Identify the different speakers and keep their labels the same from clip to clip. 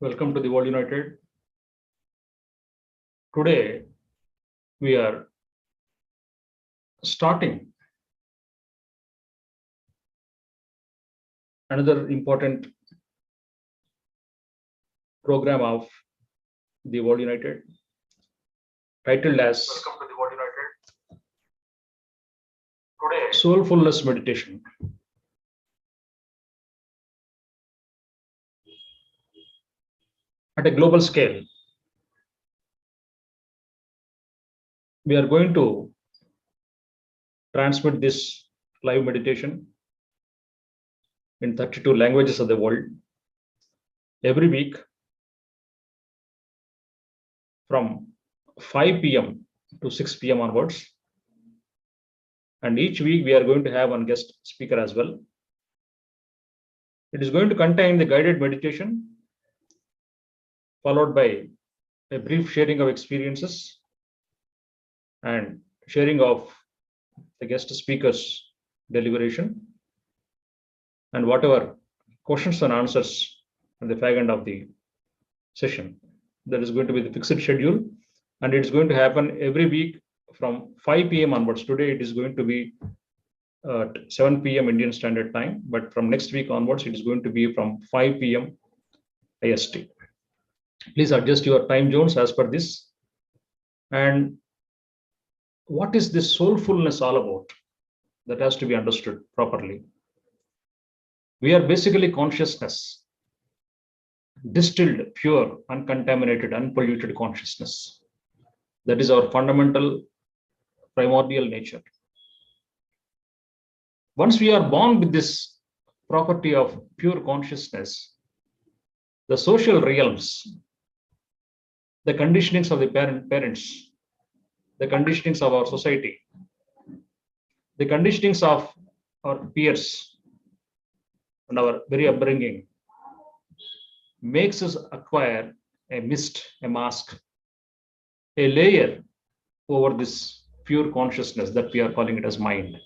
Speaker 1: Welcome to the World United. Today, we are starting another important program of the World United, titled as
Speaker 2: Welcome to the World United. Today,
Speaker 1: Soulfulness Meditation. At a global scale, we are going to transmit this live meditation in 32 languages of the world every week from 5 p.m. to 6 p.m. onwards. And each week we are going to have one guest speaker as well. It is going to contain the guided meditation, followed by a brief sharing of experiences and sharing of the guest speaker's deliberation, and whatever questions and answers at the fag end of the session. That is going to be the fixed schedule, and it's going to happen every week from 5 p.m. onwards. Today it is going to be 7 p.m. Indian Standard Time, but from next week onwards it is going to be from 5 p.m. IST. Please adjust your time zones as per this. And what is this soulfulness all about? That has to be understood properly. We are basically consciousness, distilled, pure, uncontaminated, unpolluted consciousness. That is our fundamental, primordial nature. Once we are born with this property of pure consciousness, the social realms, the conditionings of the parents, the conditionings of our society, the conditionings of our peers, and our very upbringing makes us acquire a mist, a mask, a layer over this pure consciousness that we are calling it as mind.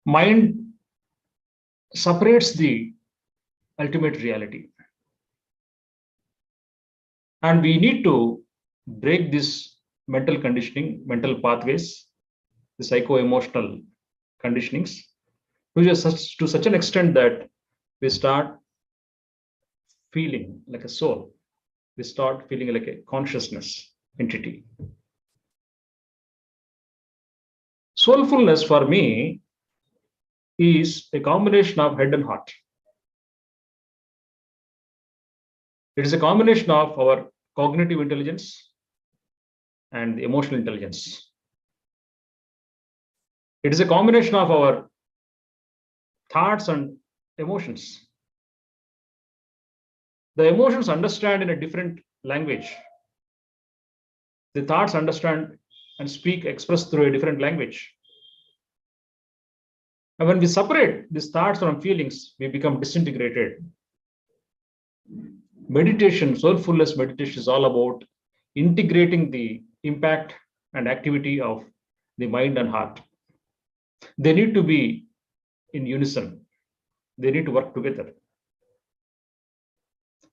Speaker 1: Mind separates the ultimate reality. And we need to break this mental conditioning, mental pathways, the psycho-emotional conditionings to such an extent that we start feeling like a soul. We start feeling like a consciousness entity. Soulfulness for me is a combination of head and heart. It is a combination of our cognitive intelligence and the emotional intelligence. It is a combination of our thoughts and emotions. The emotions understand in a different language. The thoughts understand and speak, express through a different language. And when we separate these thoughts from feelings, we become disintegrated. Meditation, soulfulness meditation is all about integrating the impact and activity of the mind and heart. They need to be in unison. They need to work together.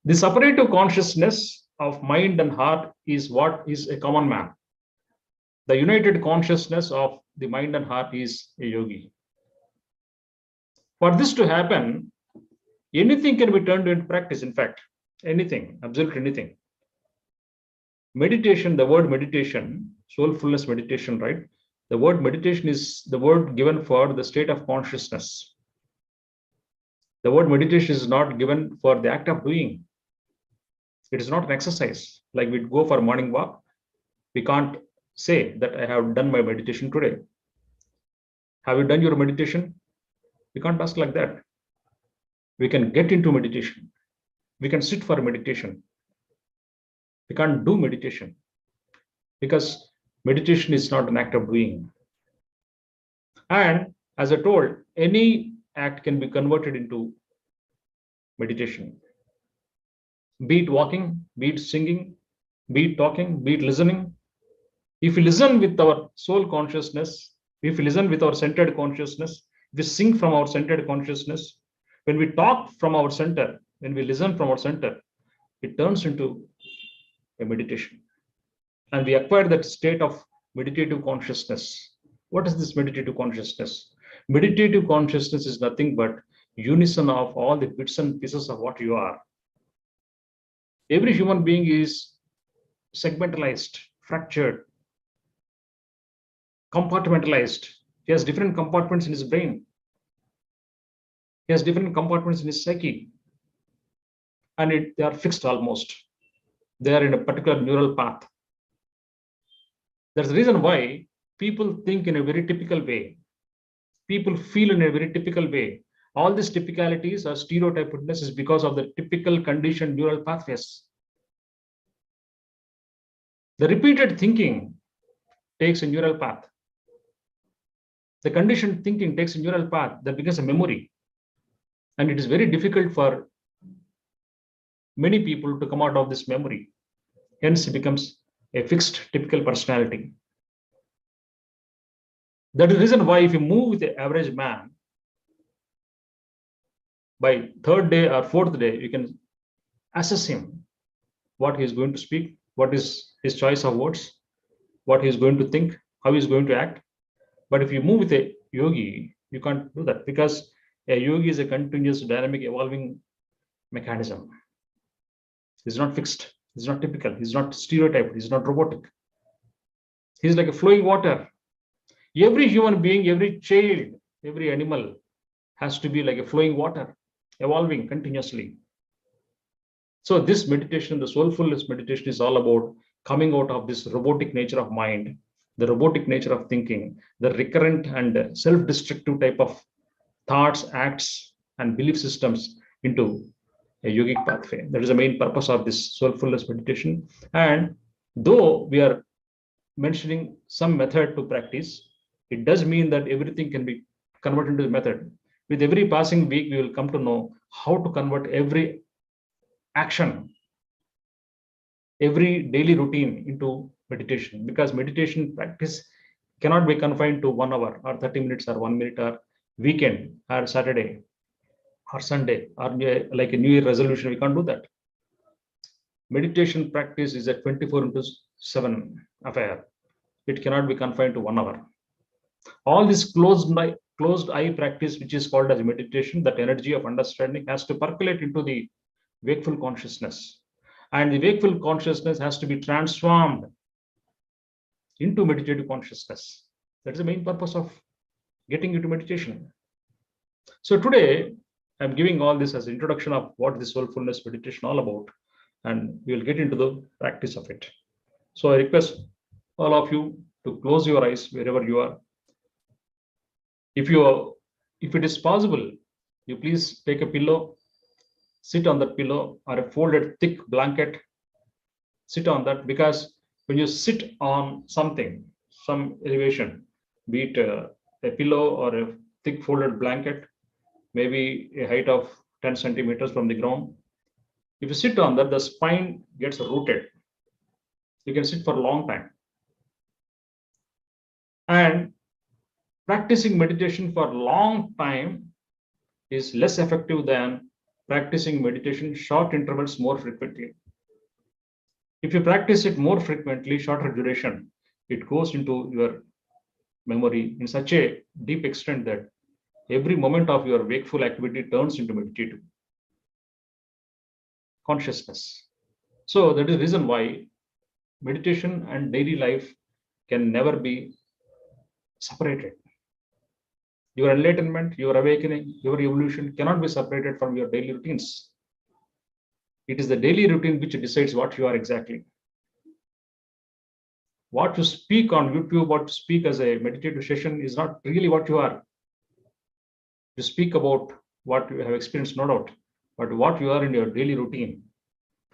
Speaker 1: The separative consciousness of mind and heart is what is a common man. The united consciousness of the mind and heart is a yogi. For this to happen, anything can be turned into practice. In fact, anything, absolutely anything. Meditation, the word meditation, soulfulness meditation, right? The word meditation is the word given for the state of consciousness. The word meditation is not given for the act of doing. It is not an exercise. Like we go for a morning walk, we can't say that I have done my meditation today. Have you done your meditation? We can't ask like that. We can get into meditation. We can sit for meditation. We can't do meditation because meditation is not an act of doing. And as I told, any act can be converted into meditation. Be it walking, be it singing, be it talking, be it listening. If we listen with our soul consciousness, if we listen with our centered consciousness, we sing from our centered consciousness. When we talk from our center, when we listen from our center, it turns into a meditation. And we acquire that state of meditative consciousness. What is this meditative consciousness? Meditative consciousness is nothing but unison of all the bits and pieces of what you are. Every human being is segmentalized, fractured, compartmentalized. He has different compartments in his brain. He has different compartments in his psyche. And they are fixed almost. They are in a particular neural path. That's the reason why people think in a very typical way. People feel in a very typical way. All these typicalities or stereotypedness is because of the typical conditioned neural pathways. The repeated thinking takes a neural path. The conditioned thinking takes a neural path that becomes a memory. And it is very difficult for many people to come out of this memory. Hence, it becomes a fixed typical personality. That is the reason why if you move with the average man, by third day or fourth day, you can assess him, what he is going to speak, what is his choice of words, what he is going to think, how he is going to act. But if you move with a yogi, you can't do that, because a yogi is a continuous, dynamic, evolving mechanism. He's not fixed, he's not typical, he's not stereotyped, he's not robotic. He's like a flowing water. Every human being, every child, every animal has to be like a flowing water, evolving continuously. So this meditation, the soulfulness meditation, is all about coming out of this robotic nature of mind, the robotic nature of thinking, the recurrent and self-destructive type of thoughts, acts, and belief systems into a yogic pathway. That is the main purpose of this soulfulness meditation. And though we are mentioning some method to practice, it does mean that everything can be converted into the method. With every passing week, we will come to know how to convert every action, every daily routine into meditation, because meditation practice cannot be confined to 1 hour or 30 minutes or 1 minute or weekend or Saturday or Sunday or like a New Year resolution. We can't do that. Meditation practice is a 24/7 affair. It cannot be confined to 1 hour. All this closed eye practice, which is called as meditation, that energy of understanding has to percolate into the wakeful consciousness. And the wakeful consciousness has to be transformed into meditative consciousness. That is the main purpose of getting into meditation. So today, I'm giving all this as an introduction of what this soulfulness meditation all about, and we will get into the practice of it. So I request all of you to close your eyes wherever you are. If it is possible, you please take a pillow, sit on that pillow, or a folded thick blanket, sit on that, because when you sit on something, some elevation, be it a pillow or a thick folded blanket, maybe a height of 10 centimeters from the ground, if you sit on that, the spine gets rooted. You can sit for a long time. And practicing meditation for a long time is less effective than practicing meditation short intervals more frequently. If you practice it more frequently, shorter duration, it goes into your memory in such a deep extent that every moment of your wakeful activity turns into meditative consciousness. So that is the reason why meditation and daily life can never be separated. Your enlightenment, your awakening, your evolution cannot be separated from your daily routines. It is the daily routine which decides what you are exactly. What you speak on YouTube, what you speak as a meditative session is not really what you are. You speak about what you have experienced, no doubt, but what you are in your daily routine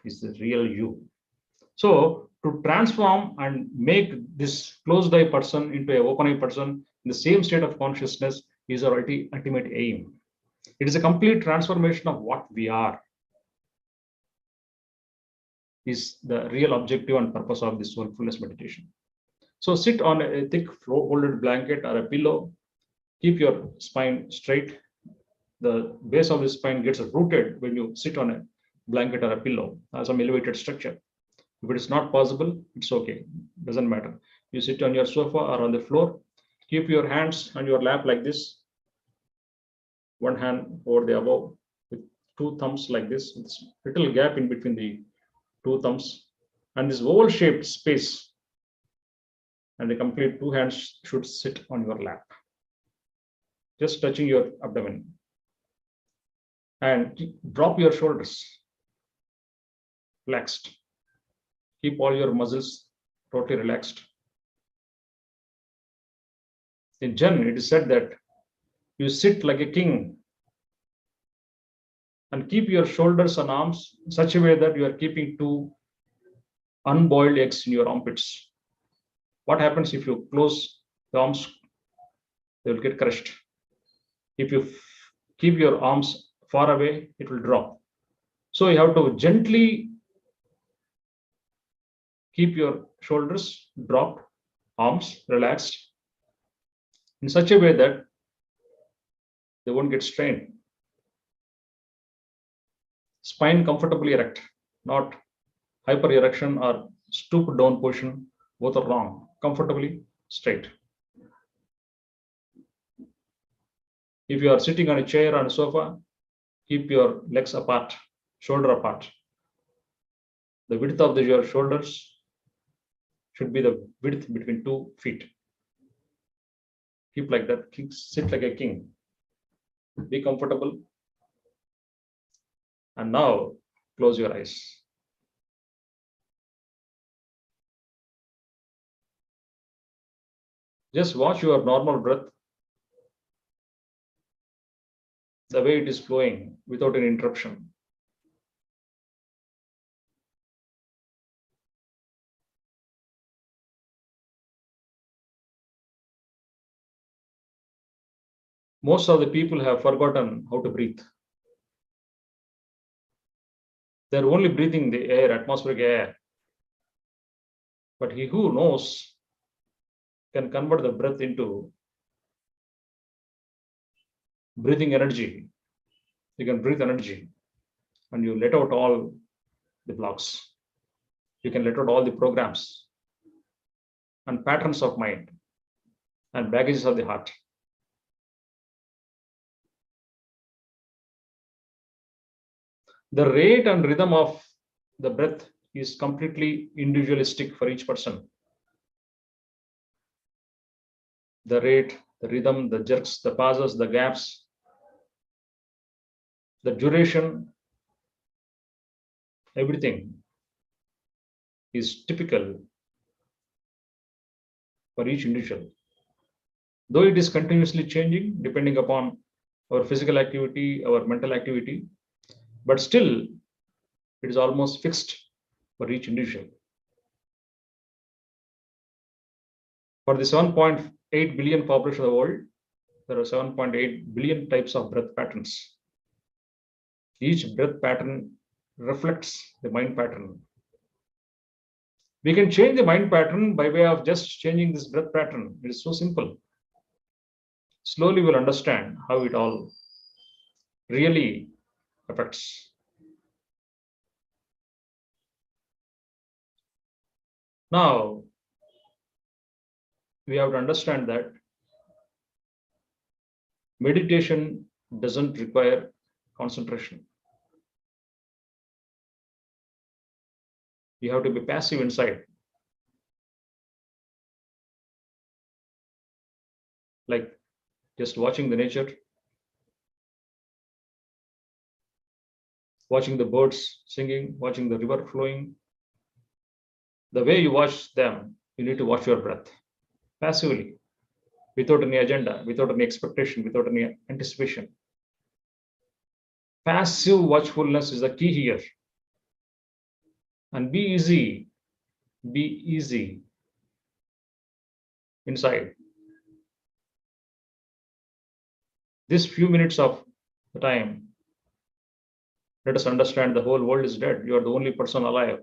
Speaker 1: is the real you. So to transform and make this closed eye person into an open eye person in the same state of consciousness is our ultimate aim. It is a complete transformation of what we are, is the real objective and purpose of this soulfulness meditation. So sit on a thick folded blanket or a pillow, keep your spine straight, the base of the spine gets rooted when you sit on a blanket or a pillow or some elevated structure. If it is not possible, it's okay. Doesn't matter. You sit on your sofa or on the floor. Keep your hands on your lap like this. One hand over the above with two thumbs like this. With this little gap in between the two thumbs. And this oval shaped space. And the complete two hands should sit on your lap. Just touching your abdomen. And drop your shoulders. Relaxed. Keep all your muscles totally relaxed. In Zen, it is said that you sit like a king and keep your shoulders and arms in such a way that you are keeping two unboiled eggs in your armpits. What happens if you close the arms? They will get crushed. If you keep your arms far away, it will drop. So you have to gently keep your shoulders dropped, arms relaxed in such a way that they won't get strained. Spine comfortably erect, not hyper erection or stoop down position. Both are wrong. Comfortably straight. If you are sitting on a chair or a sofa, keep your legs apart, shoulder apart. The width of your shoulders should be the width between 2 feet. Keep like that. Sit like a king. Be comfortable. And now close your eyes. Just watch your normal breath, the way it is flowing without any interruption. Most of the people have forgotten how to breathe. They're only breathing the air, atmospheric air. But he who knows can convert the breath into breathing energy. You can breathe energy and you let out all the blocks. You can let out all the programs and patterns of mind and baggages of the heart. The rate and rhythm of the breath is completely individualistic for each person. The rate, the rhythm, the jerks, the pauses, the gaps, the duration, everything is typical for each individual. Though it is continuously changing depending upon our physical activity, our mental activity, but still it is almost fixed for each individual. For the 7.8 billion population of the world, there are 7.8 billion types of breath patterns. Each breath pattern reflects the mind pattern. We can change the mind pattern by way of just changing this breath pattern. It is so simple. Slowly we'll understand how it all really affects. Now, we have to understand that meditation doesn't require concentration. You have to be passive inside. Like just watching the nature, watching the birds singing, watching the river flowing. The way you watch them, you need to watch your breath passively, without any agenda, without any expectation, without any anticipation. Passive watchfulness is the key here. And be easy inside. This few minutes of the time, let us understand the whole world is dead. You are the only person alive.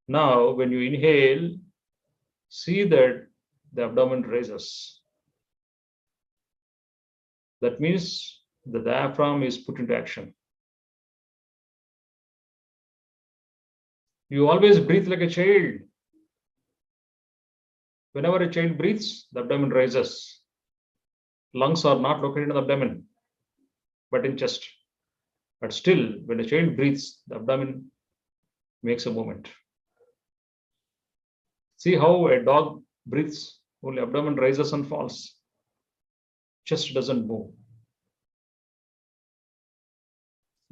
Speaker 1: Now, when you inhale, see that the abdomen raises. That means the diaphragm is put into action. You always breathe like a child. Whenever a child breathes, the abdomen rises. Lungs are not located in the abdomen, but in chest. But still, when a child breathes, the abdomen makes a movement. See how a dog breathes, only abdomen rises and falls. Chest doesn't move.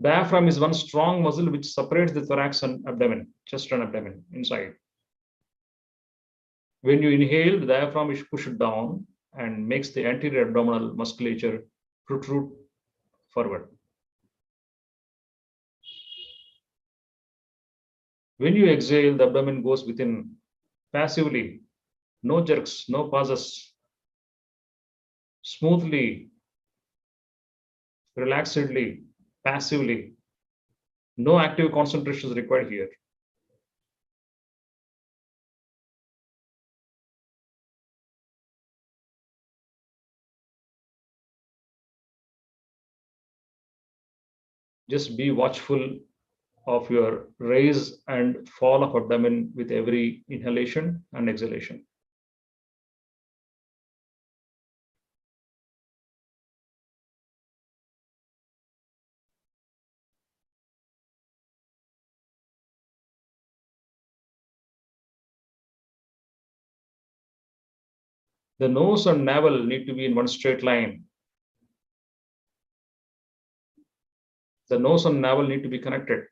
Speaker 1: Diaphragm is one strong muscle which separates the thorax and abdomen, chest and abdomen inside. When you inhale, the diaphragm is pushed down and makes the anterior abdominal musculature protrude forward. When you exhale, the abdomen goes within passively, no jerks, no pauses, smoothly, relaxedly, passively. No active concentration is required here. Just be watchful of your raise and fall of abdomen with every inhalation and exhalation. The nose and navel need to be in one straight line. The nose and navel need to be connected.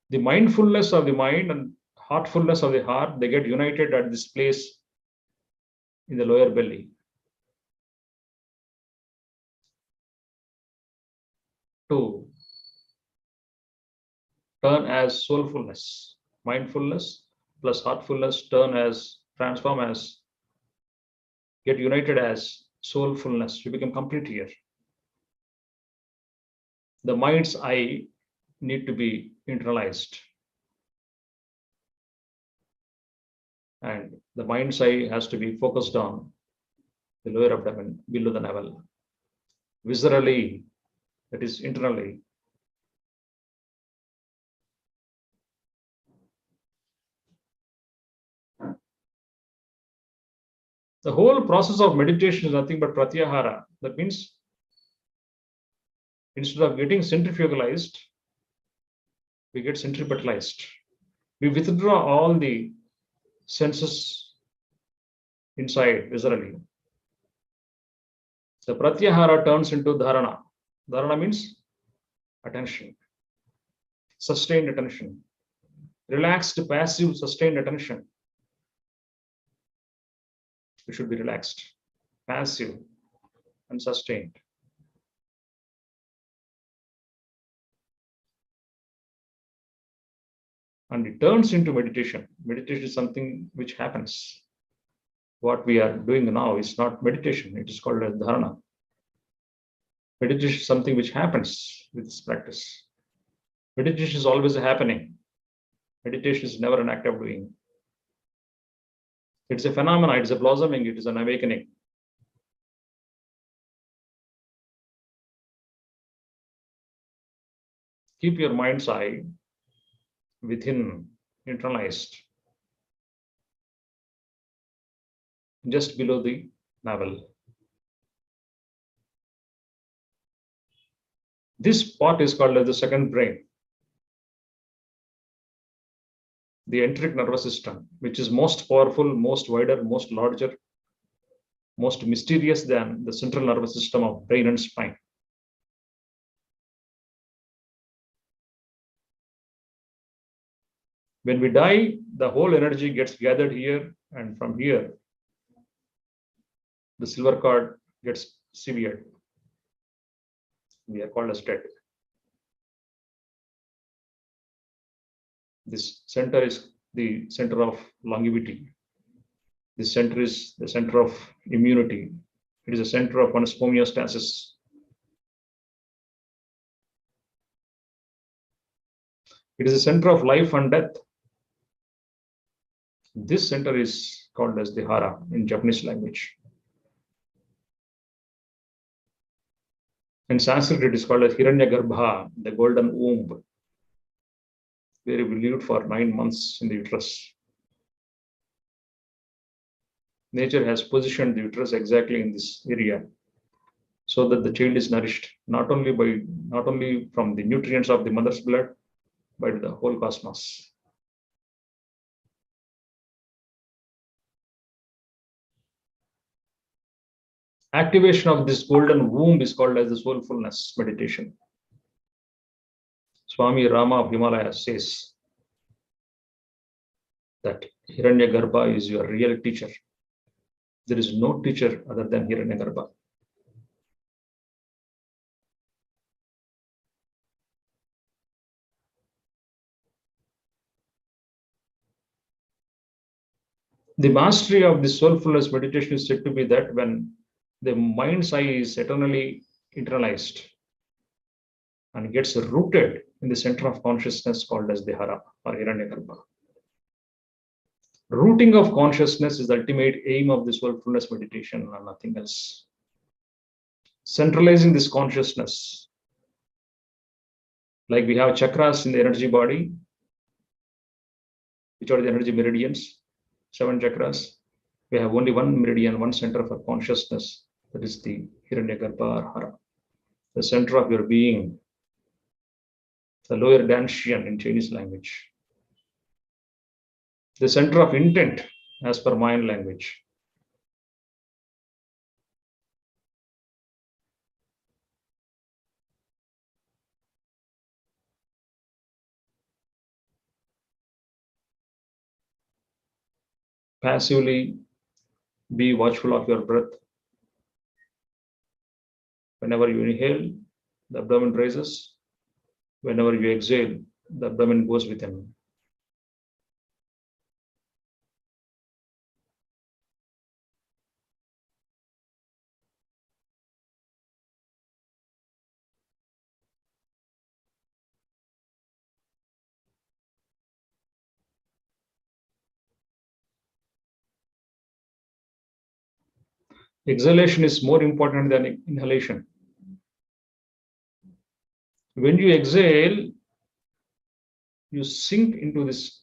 Speaker 1: The mindfulness of the mind and heartfulness of the heart, they get united at this place in the lower belly. 2, turn as soulfulness. Mindfulness plus heartfulness transform as, get united as soulfulness. You become complete here. The mind's eye need to be internalized. And the mind's eye has to be focused on the lower abdomen, below the navel. Viscerally, that is internally. The whole process of meditation is nothing but pratyahara. That means instead of getting centrifugalized, we get centripetalized. We withdraw all the senses inside viscerally. The pratyahara turns into dharana. Dharana means attention, sustained attention, relaxed, passive, sustained attention. We should be relaxed, passive, and sustained. And it turns into meditation. Meditation is something which happens. What we are doing now is not meditation, it is called as dharana. Meditation is something which happens with this practice. Meditation is always happening. Meditation is never an act of doing. It's a phenomenon, it's a blossoming, it is an awakening. Keep your mind's eye within, internalized, just below the navel. This part is called as the second brain, the enteric nervous system, which is most powerful, most wider, most larger, most mysterious than the central nervous system of brain and spine. When we die, the whole energy gets gathered here, and from here, the silver cord gets severed. We are called as dead. This center is the center of longevity. This center is the center of immunity. It is a center of one's homeostasis. It is a center of life and death. This center is called as the hara in Japanese language. In Sanskrit, it is called as Hiranyagarbha, the golden womb, where we lived for 9 months in the uterus. Nature has positioned the uterus exactly in this area so that the child is nourished not only from the nutrients of the mother's blood, but the whole cosmos. Activation of this golden womb is called as the soulfulness meditation. Swami Rama of Himalaya says that Hiranyagarbha is your real teacher. There is no teacher other than Hiranyagarbha. The mastery of the soulfulness meditation is said to be that when the mind's eye is eternally internalized and gets rooted in the center of consciousness called as the hara or Hiranyagarbha. Rooting of consciousness is the ultimate aim of this soulfulness meditation and nothing else. Centralizing this consciousness, like we have chakras in the energy body, which are the energy meridians, 7 chakras. We have only one meridian, one center for consciousness, that is the Hiranyagarbha or hara, the center of your being, the lower Danshan in Chinese language, the center of intent as per Mayan language. Passively be watchful of your breath. Whenever you inhale, the abdomen raises. Whenever you exhale, the abdomen goes within. Exhalation is more important than inhalation. When you exhale, you sink into this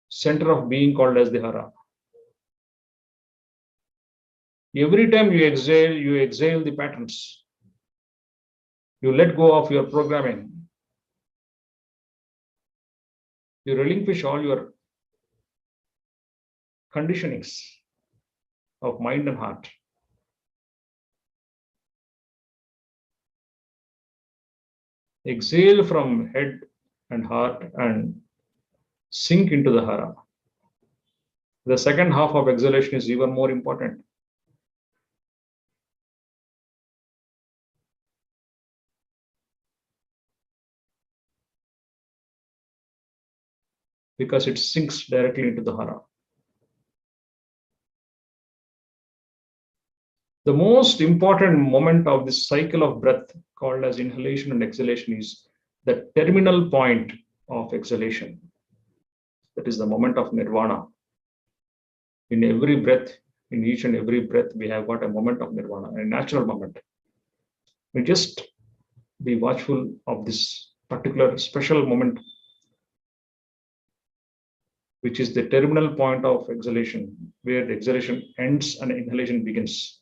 Speaker 1: center of being called as the hara. Every time you exhale the patterns. You let go of your programming. You relinquish all your conditionings of mind and heart. Exhale from head and heart and sink into the hara. The second half of exhalation is even more important. Because it sinks directly into the hara. The most important moment of this cycle of breath, called as inhalation and exhalation, is the terminal point of exhalation. That is the moment of nirvana. In every breath, in each and every breath, we have got a moment of nirvana, a natural moment. We just be watchful of this particular special moment, which is the terminal point of exhalation, where the exhalation ends and inhalation begins.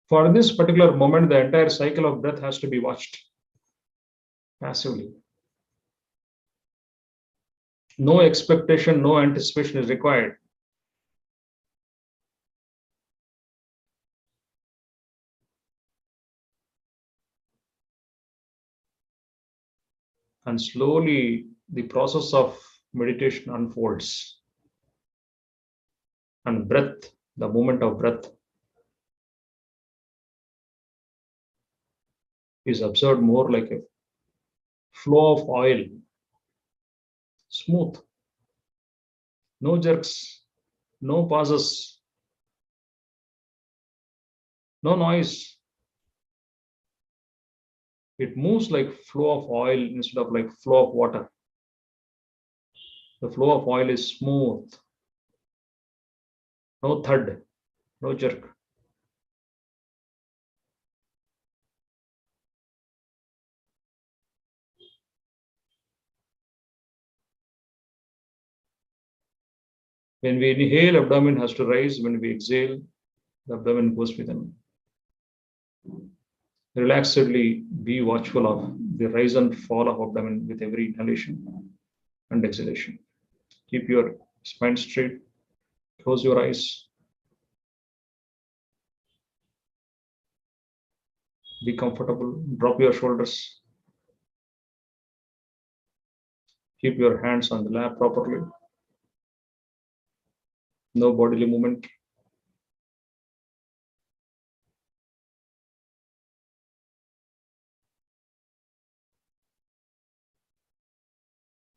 Speaker 1: For this particular moment, the entire cycle of breath has to be watched passively. No expectation, no anticipation is required. And slowly the process of meditation unfolds. And breath, The movement of breath is observed more like a flow of oil, smooth, no jerks, no pauses, no noise. It moves like flow of oil instead of like flow of water. The flow of oil is smooth, no thud, no jerk. When we inhale, abdomen has to rise. When we exhale, the abdomen goes within. Relaxedly be watchful of the rise and fall of abdomen with every inhalation and exhalation. Keep your spine straight. Close your eyes. Be comfortable. Drop your shoulders. Keep your hands on the lap properly. No bodily movement.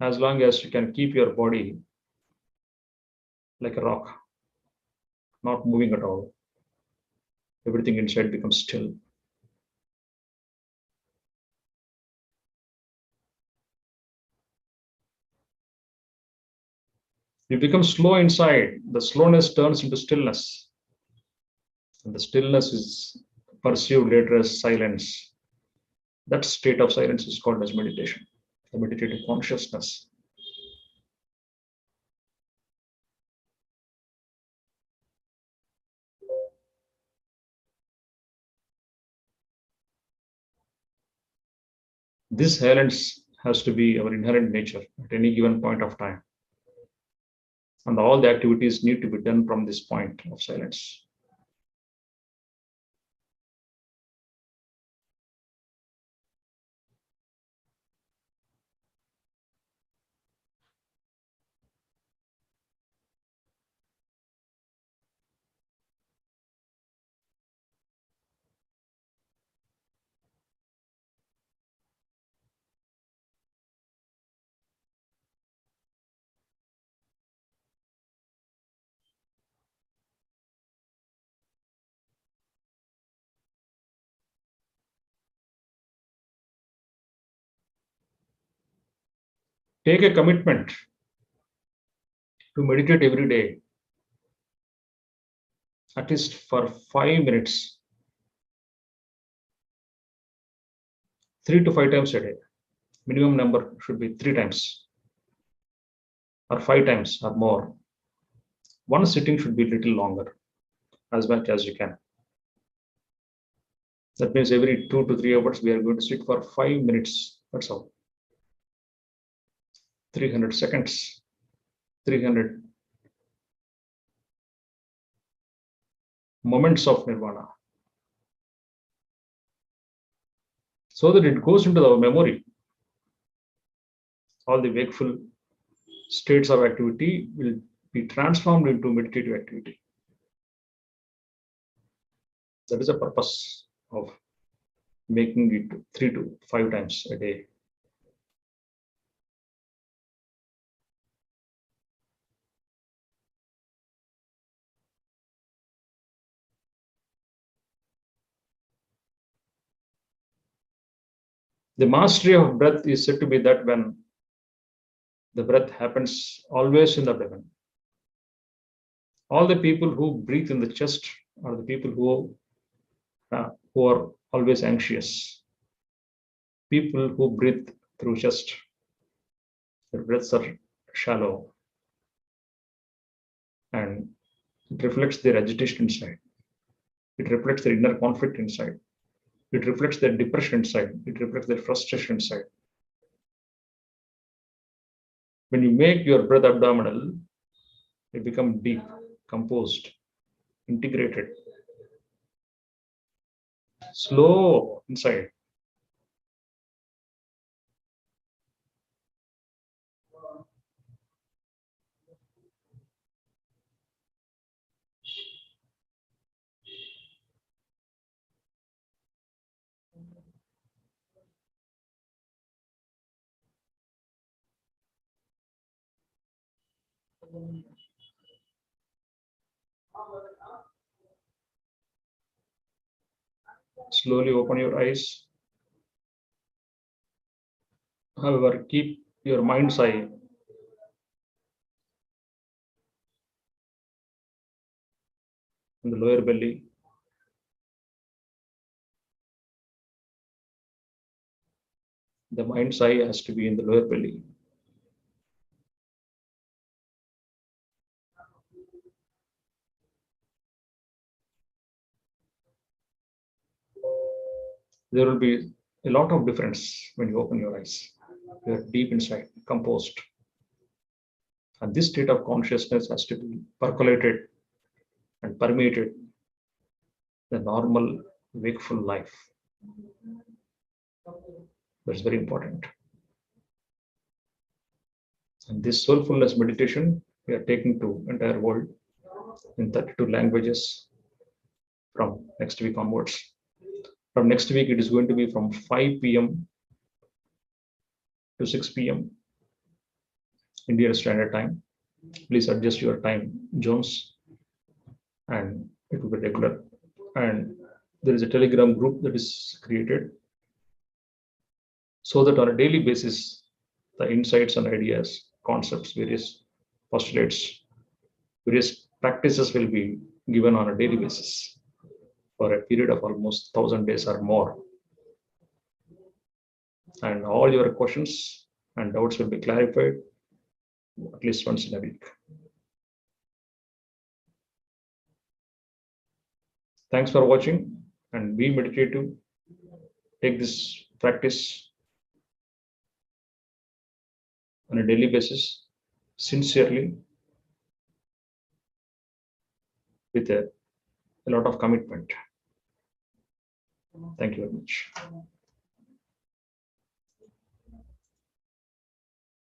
Speaker 1: As long as you can keep your body like a rock, not moving at all, everything inside becomes still. You become slow inside. The slowness turns into stillness. And the stillness is perceived later as silence. That state of silence is called as meditation, the meditative consciousness. This silence has to be our inherent nature at any given point of time. And all the activities need to be done from this point of silence. Take a commitment to meditate every day, at least for 5 minutes, 3 to 5 times a day. Minimum number should be 3 times or 5 times or more. One sitting should be a little longer, as much as you can. That means every 2 to 3 hours, we are going to sit for 5 minutes. That's all. 300 seconds, 300 moments of nirvana. So that it goes into our memory. All the wakeful states of activity will be transformed into meditative activity. That is the purpose of making it 3 to 5 times a day. The mastery of breath is said to be that when the breath happens always in the abdomen. All the people who breathe in the chest are the people who are always anxious. People who breathe through chest, their breaths are shallow and it reflects their agitation inside. It reflects their inner conflict inside. It reflects their depression inside. It reflects their frustration inside. When you make your breath abdominal, it becomes deep, composed, integrated, slow inside. Slowly open your eyes. However, keep your mind's eye in the lower belly. The mind's eye has to be in the lower belly. There will be a lot of difference when you open your eyes. You are deep inside, composed. And this state of consciousness has to be percolated and permeated the normal wakeful life. That's very important. And this soulfulness meditation we are taking to entire world in 32 languages from next week onwards. From next week, it is going to be from 5 p.m. to 6 p.m. Indian Standard Time. Please adjust your time zones, and it will be regular. And there is a Telegram group that is created so that on a daily basis, the insights and ideas, concepts, various postulates, various practices will be given on a daily basis for a period of almost 1,000 days or more. And all your questions and doubts will be clarified at least once in a week. Thanks for watching, and be meditative. Take this practice on a daily basis, sincerely, with a lot of commitment. Thank you very much.